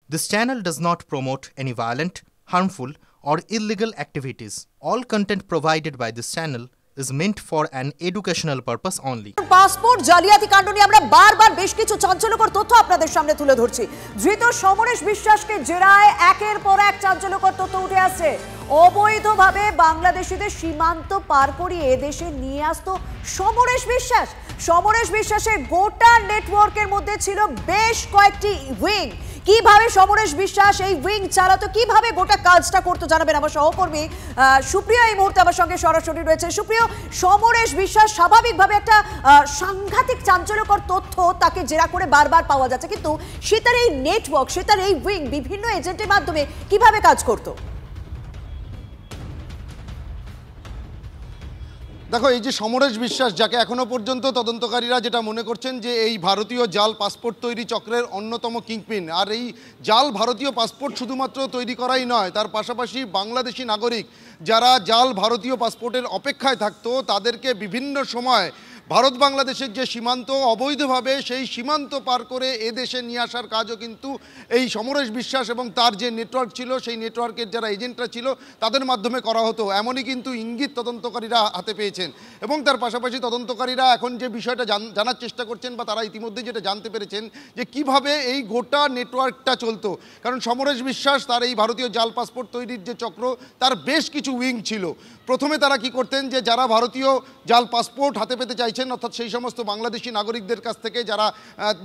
This channel does not promote any violent, harmful, or illegal activities. All content provided by this channel is meant for an educational purpose only. Passport জালিয়াতি কাণ্ড নিয়ে আমরা বারবার বেশ কিছু চাঞ্চল্যকর তথ্য আপনাদের সামনে তুলে ধরছি। ধৃত সমরেশ বিশ্বাসকে জেরায় একের পর এক চাঞ্চল্যকর তথ্য উঠে আসছে। অবৈধভাবে বাংলাদেশিদের সীমান্ত পার করিয়ে দেশে নিয়ে আসতো সমরেশ বিশ্বাস। সমরেশ বিশ্বাসের গোটা নেটওয়ার্কের মধ্যে ছিল বেশ কয়েকটি উইং। কিভাবে সমরেশ বিশ্বাস এই উইং চালাতো, কিভাবে গোটা কাজটা করতো জানাবেন আমার সহকর্মী সুপ্রিয়া এই মুহূর্তে আমার সঙ্গে সরাসরি রয়েছে। সুপ্রিয়া, সমরেশ বিশ্বাস স্বাভাবিকভাবে একটা সাংঘাতিক চাঞ্চল্যকর তথ্য তাকে জেরা করে বারবার পাওয়া যাচ্ছে, কিন্তু সে তার এই নেটওয়ার্ক, সে তার এই উইং বিভিন্ন এজেন্টের মাধ্যমে কিভাবে কাজ করতো? দেখো, এই যে সমরেশ বিশ্বাস, যাকে এখনো পর্যন্ত তদন্তকারীরা যেটা মনে করছেন যে এই ভারতীয় জাল পাসপোর্ট তৈরি চক্রের অন্যতম কিংপিন, আর এই জাল ভারতীয় পাসপোর্ট শুধুমাত্র তৈরি করাই নয়, তার পাশাপাশি বাংলাদেশি নাগরিক যারা জাল ভারতীয় পাসপোর্টের অপেক্ষায় থাকতো তাদেরকে বিভিন্ন সময় ভারত বাংলাদেশের যে সীমান্ত অবৈধভাবে সেই সীমান্ত পার করে এদেশে নিয়ে আসার কাজও কিন্তু এই সমরেশ বিশ্বাস এবং তার যে নেটওয়ার্ক ছিল, সেই নেটওয়ার্কের যারা এজেন্টরা ছিল তাদের মাধ্যমে করা হতো, এমনই কিন্তু ইঙ্গিত তদন্তকারীরা হাতে পেয়েছেন। এবং তার পাশাপাশি তদন্তকারীরা এখন যে বিষয়টা জানার চেষ্টা করছেন, বা তারা ইতিমধ্যে যেটা জানতে পেরেছেন যে কিভাবে এই গোটা নেটওয়ার্কটা চলতো। কারণ সমরেশ বিশ্বাস তার এই ভারতীয় জাল পাসপোর্ট তৈরির যে চক্র, তার বেশ কিছু উইং ছিল। প্রথমে তারা কি করতেন, যে যারা ভারতীয় জাল পাসপোর্ট হাতে পেতে চাইছেন, অর্থাৎ সেই সমস্ত বাংলাদেশি নাগরিকদের কাছ থেকে যারা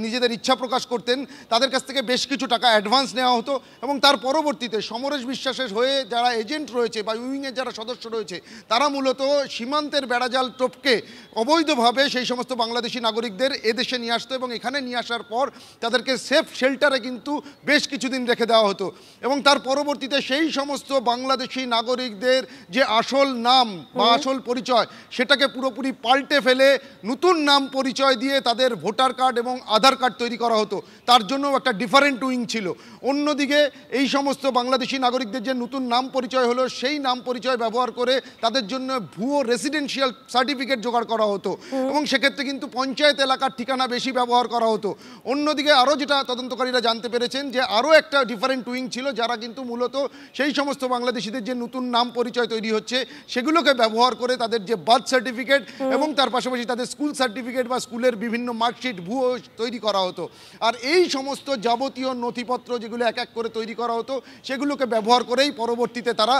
নিজেদের ইচ্ছা প্রকাশ করতেন, তাদের কাছ থেকে বেশ কিছু টাকা অ্যাডভান্স নেওয়া হতো। এবং তার পরবর্তীতে সমরেশ বিশ্বাসের হয়ে যারা এজেন্ট রয়েছে বা উইংয়ের যারা সদস্য রয়েছে, তারা মূলত সীমান্তের বেড়াজাল টপকে অবৈধভাবে সেই সমস্ত বাংলাদেশি নাগরিকদের এদেশে নিয়ে আসতো, এবং এখানে নিয়ে আসার পর তাদেরকে সেফ শেল্টারে কিন্তু বেশ কিছুদিন রেখে দেওয়া হতো। এবং তার পরবর্তীতে সেই সমস্ত বাংলাদেশি নাগরিকদের যে আসল নাম বা আসল পরিচয়, সেটাকে পুরোপুরি পাল্টে ফেলে নতুন নাম পরিচয় দিয়ে তাদের ভোটার কার্ড এবং আধার কার্ড তৈরি করা হতো। তার জন্য একটা ডিফারেন্ট উইং ছিল। অন্যদিকে এই সমস্ত বাংলাদেশি নাগরিকদের যে নতুন নাম পরিচয় হলো, সেই নাম পরিচয় ব্যবহার করে তাদের জন্য ভুয়ো রেসিডেন্সিয়াল সার্টিফিকেট জোগাড় করা হতো, এবং সেক্ষেত্রে কিন্তু পঞ্চায়েত এলাকার ঠিকানা বেশি ব্যবহার করা হতো। অন্যদিকে আরও যেটা তদন্তকারীরা জানতে পেরেছেন, যে আরও একটা ডিফারেন্ট উইং ছিল, যারা কিন্তু মূলত সেই সমস্ত বাংলাদেশিদের যে নতুন নাম পরিচয় তৈরি হচ্ছে সেগুলোকে ব্যবহার করে তাদের যে বার্থ সার্টিফিকেট এবং তার পাশাপাশি তাদের স্কুল সার্টিফিকেট বা স্কুলের বিভিন্ন মার্কশিট ভুয়ো তৈরি করা হতো। আর এই সমস্ত যাবতীয় নথিপত্র যেগুলো এক এক করে তৈরি করা হতো, সেগুলোকে ব্যবহার করেই পরবর্তীতে তারা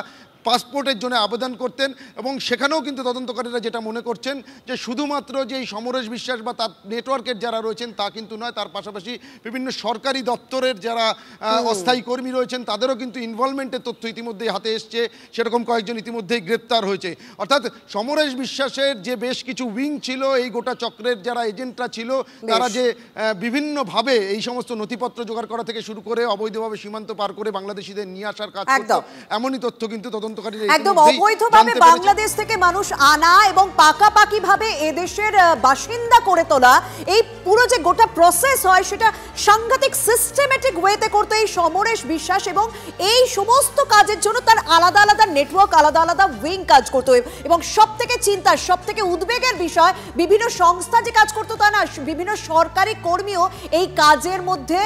পাসপোর্টের জন্য আবেদন করতেন। এবং সেখানেও কিন্তু তদন্তকারীরা যেটা মনে করছেন, যে শুধুমাত্র যে এই সমরেশ বিশ্বাস বা তার নেটওয়ার্কের যারা রয়েছেন তা কিন্তু নয়, তার পাশাপাশি বিভিন্ন সরকারি দপ্তরের যারা অস্থায়ী কর্মী রয়েছেন তাদেরও কিন্তু ইনভলভমেন্টের তথ্য ইতিমধ্যেই হাতে এসছে। সেরকম কয়েকজন ইতিমধ্যেই গ্রেপ্তার হয়েছে। অর্থাৎ সমরেশ বিশ্বাসের যে বেশ কিছু উইং ছিল, এই গোটা চক্রের যারা এজেন্টরা ছিল, তারা যে বিভিন্নভাবে এই সমস্ত নথিপত্র জোগাড় করা থেকে শুরু করে অবৈধভাবে সীমান্ত পার করে বাংলাদেশিদের নিয়ে আসার কাজ করত, এমনই তথ্য কিন্তু একদম অবৈধভাবে বাংলাদেশ থেকে মানুষ আনা এবং পাকাপাকি ভাবে এদেশের বাসিন্দা করে তোলা, এই পুরো যে গোটা প্রসেস হয় সেটা সাংঘাতিক সিস্টেমেটিক ওয়েতে করতো এই সমরেশ বিশ্বাস। এবং এই সমস্ত কাজের জন্য তার আলাদা আলাদা নেটওয়ার্ক, আলাদা আলাদা উইং কাজ করতো। এবং সব থেকে চিন্তার, সব থেকে উদ্বেগের বিষয়, বিভিন্ন সংস্থা যে কাজ করতো তা না, বিভিন্ন সরকারি কর্মীও এই কাজের মধ্যে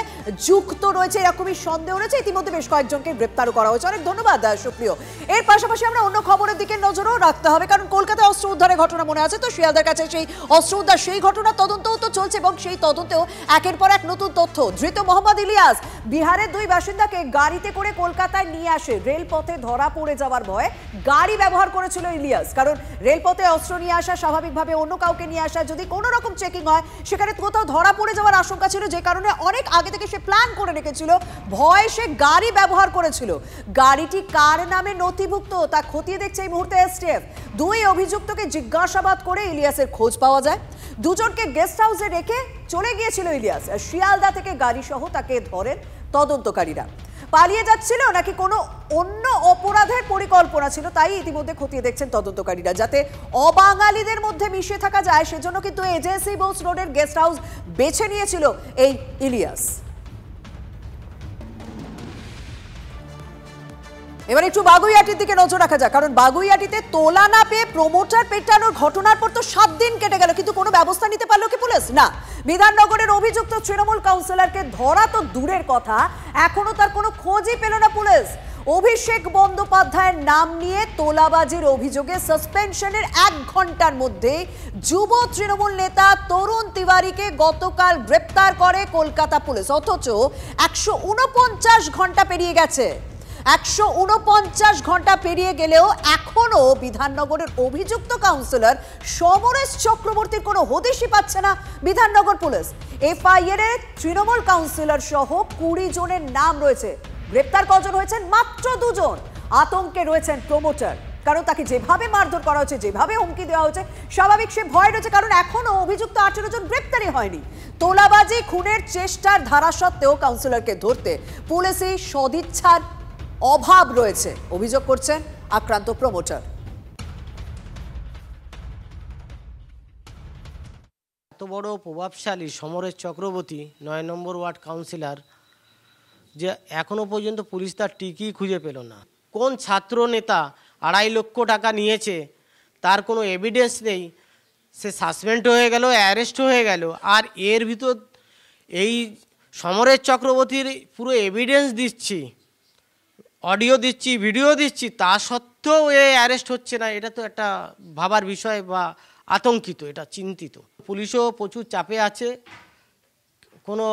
যুক্ত রয়েছে, এরকমই সন্দেহ রয়েছে। ইতিমধ্যে বেশ কয়েকজনকে গ্রেপ্তারও করা হয়েছে। অনেক ধন্যবাদ সুপ্রিয়। এর পাশাপাশি আমরা অন্য খবরের দিকে নজরও রাখতে হবে, কারণ কলকাতায় অস্ত্র উদ্ধারের ঘটনা মনে আছে তো, শিয়ালদার কাছে সেই অস্ত্র উদ্ধার, সেই ঘটনার তদন্তও তো চলছে, এবং সেই তদন্তেও একের পর এক নতুন তথ্য। ধৃত মোহাম্মদ ইলিয়াস বিহারের দুই বাসিন্দাকে গাড়িতে করে কলকাতায় নিয়ে আসে। রেলপথে ধরা পড়ে যাওয়ার ভয়ে গাড়ি ব্যবহার করেছিল ইলিয়াস, কারণ রেলপথে অস্ত্র নিয়ে আসা, স্বাভাবিকভাবে অন্য কাউকে নিয়ে আসা, যদি কোনো রকম চেকিং হয় সেখানে কোথাও ধরা পড়ে যাওয়ার আশঙ্কা ছিল, যে কারণে অনেক আগে থেকে সে প্ল্যান করে রেখেছিল, ভয়ে সে গাড়ি ব্যবহার করেছিল। গাড়িটি কার নামে নথিভুক্ত তা খতিয়ে দেখছে এই মুহূর্তে এসটিএফ। দুই অভিযুক্তকে জিজ্ঞাসাবাদ করে ইলিয়াসের খোঁজ পাওয়া যায়। দুজনকে গেস্ট হাউসে রেখে চলে গিয়েছিল ইলিয়াস। শিয়ালদা থেকে গাড়ি সহ তাকে ধরেন তদন্তকারীরা। পালিয়ে যাচ্ছিল নাকি কোনো অন্য অপরাধের পরিকল্পনা ছিল, তাই ইতিমধ্যে খতিয়ে দেখছেন তদন্তকারীরা। যাতে অবাঙালিদের মধ্যে মিশে থাকা যায় সেজন্য কিন্তু এজেন্সি বোস রোডের গেস্ট হাউস বেছে নিয়েছিল এই ইলিয়াস। এবার একটু বাগুইআটির দিকে নজর রাখা যাক, কারণ বাগুইআটিতে তোলা না পেয়ে প্রমোটার পেটানোর ঘটনার পর তো 7 দিন কেটে গেল, কিন্তু কোনো ব্যবস্থা নিতে পারলো কি পুলিশ? না। বিধাননগরের অভিযুক্ত তৃণমূল কাউন্সিলরকে ধরা তো দূরের কথা, এখনো তার কোনো খোঁজই পেল না পুলিশ। অভিষেক বন্দ্যোপাধ্যায়ের নাম নিয়ে তোলাবাজির অভিযোগে সাসপেনশনের 1 ঘন্টার মধ্যে যুব তৃণমূল নেতা তরুণ তিওয়ারিকে গতকাল গ্রেপ্তার করে কলকাতা পুলিশ। অথচ 149 ঘন্টা পেরিয়ে গেছে। 149 ঘন্টা পেরিয়ে গেলেও এখনো বিধাননগরের অভিযুক্ত কাউন্সিলর সমরেশ চক্রবর্তীর কোনো হদিশই পাচ্ছে না বিধাননগর পুলিশ। এফআইআর এ তৃণমূল কাউন্সিলর সহ 20 জনের নাম রয়েছে, গ্রেপ্তার কজন হয়েছেন? মাত্র 2 জন। আতঙ্কে রয়েছেন প্রমোটার, কারণ তাকে যেভাবে মারধর করা হচ্ছে, যেভাবে হুমকি দেওয়া হচ্ছে, স্বাভাবিক সে ভয় রয়েছে, কারণ এখনো অভিযুক্ত 18 জন গ্রেপ্তারই হয়নি। তোলাবাজি খুনের চেষ্টার ধারা সত্ত্বেও কাউন্সিলরকে ধরতে পুলিশই সদিচ্ছার অভাব রয়েছে, অভিযোগ করছেন আক্রান্ত প্রমোটার। এত বড় প্রভাবশালী সমরেশ চক্রবর্তী 9 নম্বর ওয়ার্ড কাউন্সিলর, যে এখনো পর্যন্ত পুলিশ তার টিকি খুঁজে পেল না। কোন ছাত্র নেতা 2.5 লক্ষ টাকা নিয়েছে তার কোনো এভিডেন্স নেই, সে সাসপেন্ড হয়ে গেল, অ্যারেস্ট হয়ে গেল। আর এর ভিতর এই সমরেশ চক্রবর্তীর পুরো এভিডেন্স দিচ্ছি, অডিও দিচ্ছি, ভিডিও দিচ্ছি, তা সত্ত্বেও এ অ্যারেস্ট হচ্ছে না। এটা তো একটা ভাবার বিষয়, বা আতঙ্কিত, এটা চিন্তিত। পুলিশও প্রচুর চাপে আছে, কোনো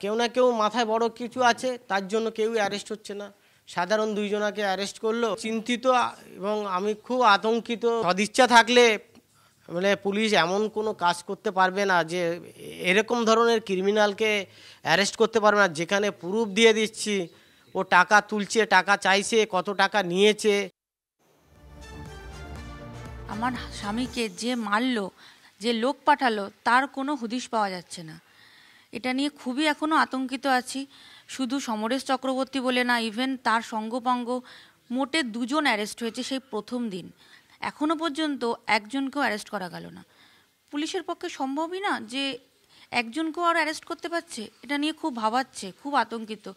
কেউ না কেউ মাথায় বড় কিছু আছে, তার জন্য কেউ অ্যারেস্ট হচ্ছে না। সাধারণ 2 জনকে অ্যারেস্ট করলো, চিন্তিত এবং আমি খুব আতঙ্কিত। সদিচ্ছা থাকলে মানে পুলিশ এমন কোনো কাজ করতে পারবে না যে এরকম ধরনের ক্রিমিনালকে অ্যারেস্ট করতে পারবে না, যেখানে প্রুফ দিয়ে দিচ্ছি ও টাকা তুলছে, টাকা চাইছে, কত টাকা নিয়েছে। আমার স্বামীকে যে মারলো, যে লোক পাঠালো, তার কোনো হদিশ পাওয়া যাচ্ছে না। এটা নিয়ে খুবই এখনও আতঙ্কিত আছি। শুধু সমরেশ চক্রবর্তী বলে না, ইভেন তার সঙ্গপাঙ্গ মোটে 2 জন অ্যারেস্ট হয়েছে সেই প্রথম দিন। এখনও পর্যন্ত একজনকেও অ্যারেস্ট করা গেল না। পুলিশের পক্ষে সম্ভবই না যে একজনকেও আর অ্যারেস্ট করতে পারছে। এটা নিয়ে খুব ভাবাচ্ছে, খুব আতঙ্কিত।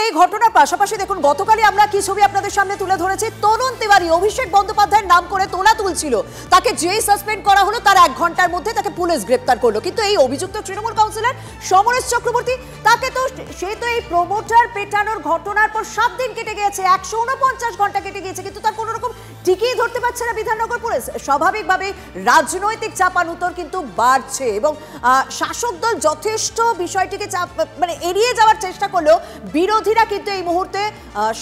এই ঘটনার পাশাপাশি দেখুন, গতকালই আমরা কি ছবি আপনাদের সামনে তুলে ধরেছি। তরুণ তিওয়ারি অভিষেক বন্দ্যোপাধ্যায়ের নাম করে তোলা তুলছিল, তাকে যেই সাসপেন্ড করা হলো তার 1 ঘন্টার মধ্যে তাকে পুলিশ গ্রেপ্তার করলো। কিন্তু এই অভিযুক্ত তৃণমূল কাউন্সিলর সমরেশ চক্রবর্তী, তাকে তো সে তো এই প্রমোটার পেটানোর ঘটনার পর 7 দিন কেটে গিয়েছে, 149 ঘন্টা কেটে গিয়েছে, কিন্তু তার কোনো রকম টিকিয়ে ধরতে পারছে না বিধাননগর পুলিশ। স্বাভাবিকভাবে রাজনৈতিক চাপানুতর কিন্তু বাড়ছে এবং শাসক দল যথেষ্ট বিষয়টিকে মানে এড়িয়ে যাওয়ার চেষ্টা করলেও বিরোধীরা কিন্তু এই মুহূর্তে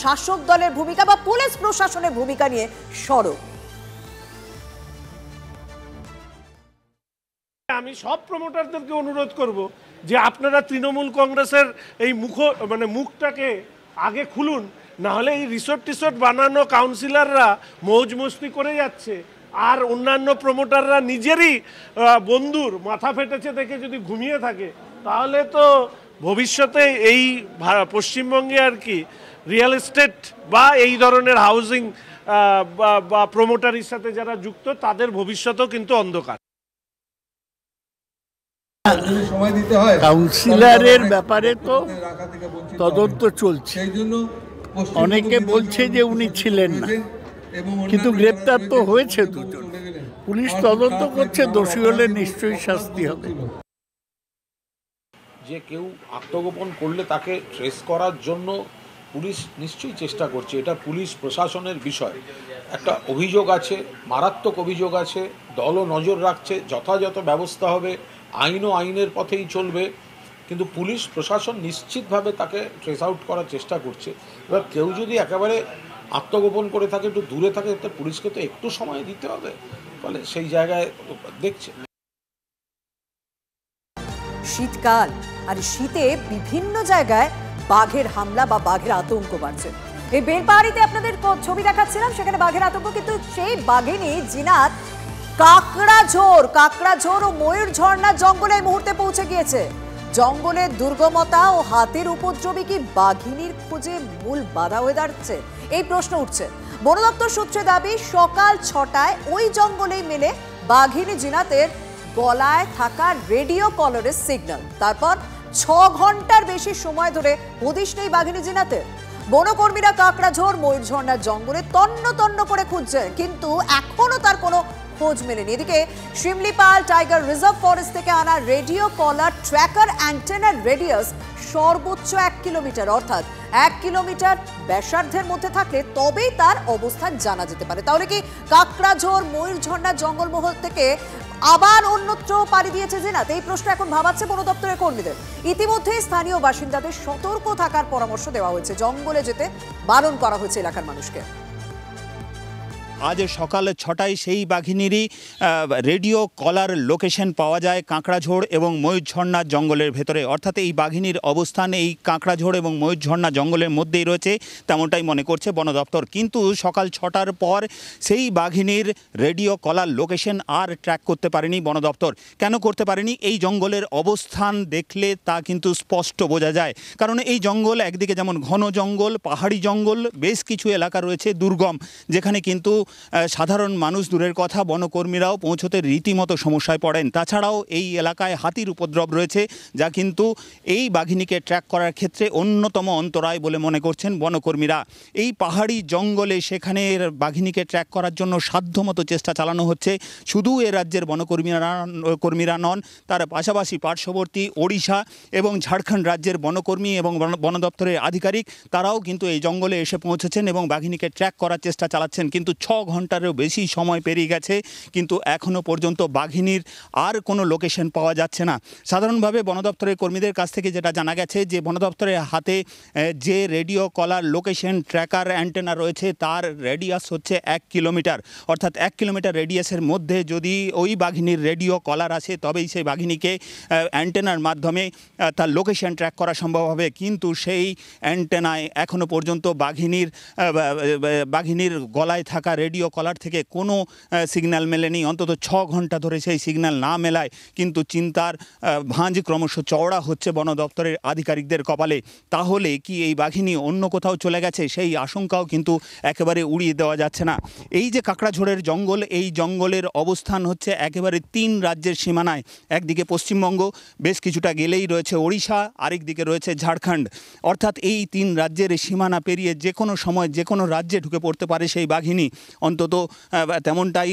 শাসক দলের ভূমিকা বা পুলিশ প্রশাসনের ভূমিকা নিয়ে সরব। আমি সব প্রমোটারদেরকে অনুরোধ করব যে আপনারা তৃণমূল কংগ্রেসের এই মুখটাকে আগে খুলুন, না হলে এই রিসোর্ট বানানো কাউন্সিলররা মৌজ মস্তি করে যাচ্ছে, আর অন্যান্য প্রমোটাররা নিজেরই বন্ধুর মাথা ফেটেছে দেখে যদি ঘুমিয়ে থাকে, তাহলে তো ভবিষ্যতে এই পশ্চিমবঙ্গে আর কি রিয়েল এস্টেট বা এই ধরনের হাউজিং বা প্রমোটারের সাথে যারা যুক্ত, তাদের ভবিষ্যতেও কিন্তু অন্ধকার। কাউন্সিলরের ব্যাপারে তো তদন্ত চলছে, অনেকে বলছে যে উনি ছিলেন না, কিন্তু গ্রেপ্তার তো হয়েছে 2 জন। পুলিশ তদন্ত করছে, দোষী হলে নিশ্চয়ই শাস্তি হবে। যে কেউ আত্মগোপন করলে তাকে ট্রেস করার জন্য পুলিশ নিশ্চয়ই চেষ্টা করছে, এটা পুলিশ প্রশাসনের বিষয়। একটা অভিযোগ আছে, মারাত্মক অভিযোগ আছে, দলও নজর রাখছে, যথাযথ ব্যবস্থা হবে, আইনও আইনের পথেই চলবে, কিন্তু পুলিশ প্রশাসন নিশ্চিতভাবে তাকে ট্রেস আউট করার চেষ্টা করছে। এবার কেউ যদি একেবারে আত্মগোপন করে থাকে, একটু দূরে থাকে, তো পুলিশকে তো একটু সময় দিতে হবে, ফলে সেই জায়গায় দেখছে। শীতকাল, আর শীতে বিভিন্ন জায়গায় বাঘের হামলা বা বাঘের আতঙ্ক বাড়ছে। এই বেলপাহাড়িতে আপনাদের ছবি দেখাচ্ছিলাম, সেখানে বাঘের আতঙ্ক, কিন্তু সেই বাঘিনী জিনাত কাকড়াঝোর ও ময়ূর ঝর্ণা জঙ্গলে এই মুহূর্তে পৌঁছে গিয়েছে। জঙ্গলের দুর্গমতা ও হাতির উপদ্রবী কি বাঘিনীর খোঁজে মূল বাধা হয়ে দাঁড়াচ্ছে, এই প্রশ্ন উঠছে। বন দপ্তর সূত্রে দাবি, সকাল 6টায় ওই জঙ্গলেই মেলে বাঘিনী জিনাতের গলায় থাকা রেডিও কলারের সিগন্যাল। তারপর 6 ঘন্টার বেশি সময় ধরে হদিশ নেই বাঘিনী জিনাতের। বনকর্মীরা কাকড়াঝোড় ময়ূরঝর্ণার জঙ্গলে তন্ন তন্ন করে খুঁজছে, কিন্তু এখনো তার কোনো খোঁজ মেলেনি। এদিকে শিমলিপাল টাইগার রিজার্ভ ফরেস্ট থেকে আনা রেডিও কলার ট্র্যাকার অ্যান্টেনার রেডিয়াস সর্বোচ্চ 1 কিলোমিটার, অর্থাৎ 1 কিলোমিটার ব্যাসার্ধের মধ্যে থাকলে তবেই তার অবস্থান জানা যেতে পারে। তাহলে কি কাকড়াঝোড় ময়ূরঝর্ণা জঙ্গলমহল থেকে আবার অন্যত্র পাড়ি দিয়েছে জেনাত? এই প্রশ্ন এখন ভাবাচ্ছে বন দপ্তরের কর্মীদের। ইতিমধ্যে স্থানীয় বাসিন্দাদের সতর্ক থাকার পরামর্শ দেওয়া হয়েছে, জঙ্গলে যেতে বারণ করা হয়েছে এলাকার মানুষকে। আজ সকাল 6টায় সেই বাঘিনীরই রেডিও কলার লোকেশন পাওয়া যায় কাঁকড়াঝোড় এবং ময়ূরঝর্ণা জঙ্গলের ভেতরে, অর্থাৎ এই বাঘিনীর অবস্থান এই কাঁকড়াঝোড় এবং ময়ূরঝর্ণা জঙ্গলের মধ্যেই রয়েছে, তেমনটাই মনে করছে বন দপ্তর। কিন্তু সকাল 6টার পর সেই বাঘিনীর রেডিও কলার লোকেশন আর ট্র্যাক করতে পারেনি বন দপ্তর। কেন করতে পারেনি? এই জঙ্গলের অবস্থান দেখলে তা কিন্তু স্পষ্ট বোঝা যায়, কারণ এই জঙ্গল একদিকে যেমন ঘন জঙ্গল, পাহাড়ি জঙ্গল, বেশ কিছু এলাকা রয়েছে দুর্গম, যেখানে কিন্তু সাধারণ মানুষ দূরের কথা, বনকর্মীরাও পৌঁছতে রীতিমতো সমস্যায় পড়েন। তাছাড়াও এই এলাকায় হাতির উপদ্রব রয়েছে, যা কিন্তু এই বাঘিনীকে ট্র্যাক করার ক্ষেত্রে অন্যতম অন্তরায় বলে মনে করছেন বনকর্মীরা। এই পাহাড়ি জঙ্গলে সেখানে বাঘিনীকে ট্র্যাক করার জন্য সাধ্যমতো চেষ্টা চালানো হচ্ছে। শুধু এ রাজ্যের বনকর্মীরা নন, তার পাশাপাশি পার্শ্ববর্তী ওড়িশা এবং ঝাড়খণ্ড রাজ্যের বনকর্মী এবং বন দপ্তরের আধিকারিক, তারাও কিন্তু এই জঙ্গলে এসে পৌঁছেছেন এবং বাঘিনীকে ট্র্যাক করার চেষ্টা চালাচ্ছেন। কিন্তু 6 ঘন্টারও বেশি সময় পেরিয়ে গেছে, কিন্তু এখনও পর্যন্ত বাঘিনীর আর কোনো লোকেশন পাওয়া যাচ্ছে না। সাধারণভাবে বন দপ্তরের কর্মীদের কাছ থেকে যেটা জানা গেছে, যে বন দপ্তরের হাতে যে রেডিও কলার লোকেশন ট্র্যাকার অ্যান্টেনা রয়েছে তার রেডিয়াস হচ্ছে 1 কিলোমিটার, অর্থাৎ 1 কিলোমিটার রেডিয়াসের মধ্যে যদি ওই বাঘিনীর রেডিও কলার আসে তবেই সেই বাঘিনীকে অ্যান্টেনার মাধ্যমে তার লোকেশন ট্র্যাক করা সম্ভব হবে। কিন্তু সেই অ্যান্টেনায় এখনও পর্যন্ত বাঘিনীর গলায় থাকা রেডিও কলার থেকে কোনো সিগন্যাল মেলেনি। অন্তত 6 ঘন্টা ধরে সেই সিগন্যাল না মেলায় কিন্তু চিন্তার ভাঁজ ক্রমশ চওড়া হচ্ছে বন দপ্তরের আধিকারিকদের কপালে। তাহলে কি এই বাঘিনী অন্য কোথাও চলে গেছে? সেই আশঙ্কাও কিন্তু একেবারে উড়িয়ে দেওয়া যাচ্ছে না। এই যে কাকড়াঝোড়ের জঙ্গল, এই জঙ্গলের অবস্থান হচ্ছে একেবারে 3 রাজ্যের সীমানায়। একদিকে পশ্চিমবঙ্গ, বেশ কিছুটা গেলেই রয়েছে ওড়িশা, আরেক দিকে রয়েছে ঝাড়খণ্ড। অর্থাৎ এই 3 রাজ্যের সীমানা পেরিয়ে যে কোনো সময় যে কোনো রাজ্যে ঢুকে পড়তে পারে সেই বাঘিনী, অন্তত তেমনটাই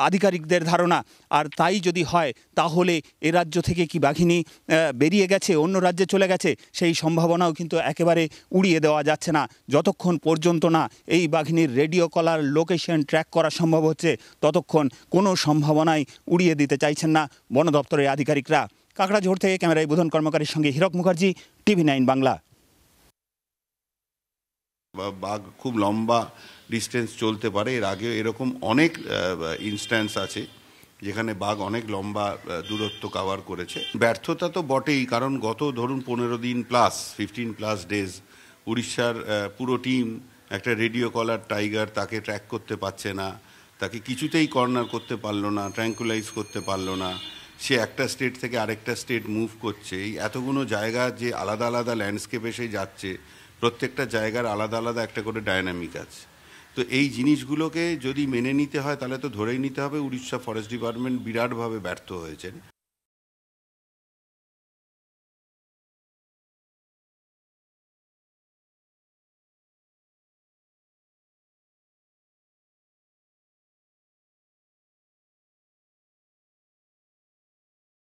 আধিকারিকদের ধারণা। আর তাই যদি হয় তাহলে এ রাজ্য থেকে কি বাঘিনী বেরিয়ে গেছে, অন্য রাজ্যে চলে গেছে, সেই সম্ভাবনাও কিন্তু একেবারে উড়িয়ে দেওয়া যাচ্ছে না। যতক্ষণ পর্যন্ত না এই বাঘিনীর রেডিও কলার লোকেশন ট্র্যাক করা সম্ভব হচ্ছে, ততক্ষণ কোনো সম্ভাবনাই উড়িয়ে দিতে চাইছেন না বন দপ্তরের আধিকারিকরা। কাকড়াঝোড় থেকে ক্যামেরায় বুধন কর্মকারীর সঙ্গে হীরক মুখার্জি, TV9 বাংলা। বাঘ খুব লম্বা ডিস্টেন্স চলতে পারে, এর আগেও এরকম অনেক ইনস্ট্যান্স আছে যেখানে বাঘ অনেক লম্বা দূরত্ব কভার করেছে। ব্যর্থতা তো বটেই, কারণ গত ধরুন 15 দিন প্লাস 15+ ডেজ উড়িষ্যার পুরো টিম একটা রেডিও কলার টাইগার, তাকে ট্র্যাক করতে পারছে না, তাকে কিছুতেই কর্নার করতে পারলো না, ট্র্যাঙ্কুলাইজ করতে পারলো না। সে একটা স্টেট থেকে আরেকটা স্টেট মুভ করছে। এই এতগুলো জায়গা যে আলাদা আলাদা ল্যান্ডস্কেপে সে যাচ্ছে, প্রত্যেকটা জায়গার আলাদা আলাদা একটা করে ডায়নামিক আছে। তো এই জিনিসগুলোকে যদি মেনে নিতে হয় তাহলে তো ধরেই নিতে হবে উড়িষ্যা ফরেস্ট ডিপার্টমেন্ট বিরাটভাবে ব্যর্থ হয়েছেন।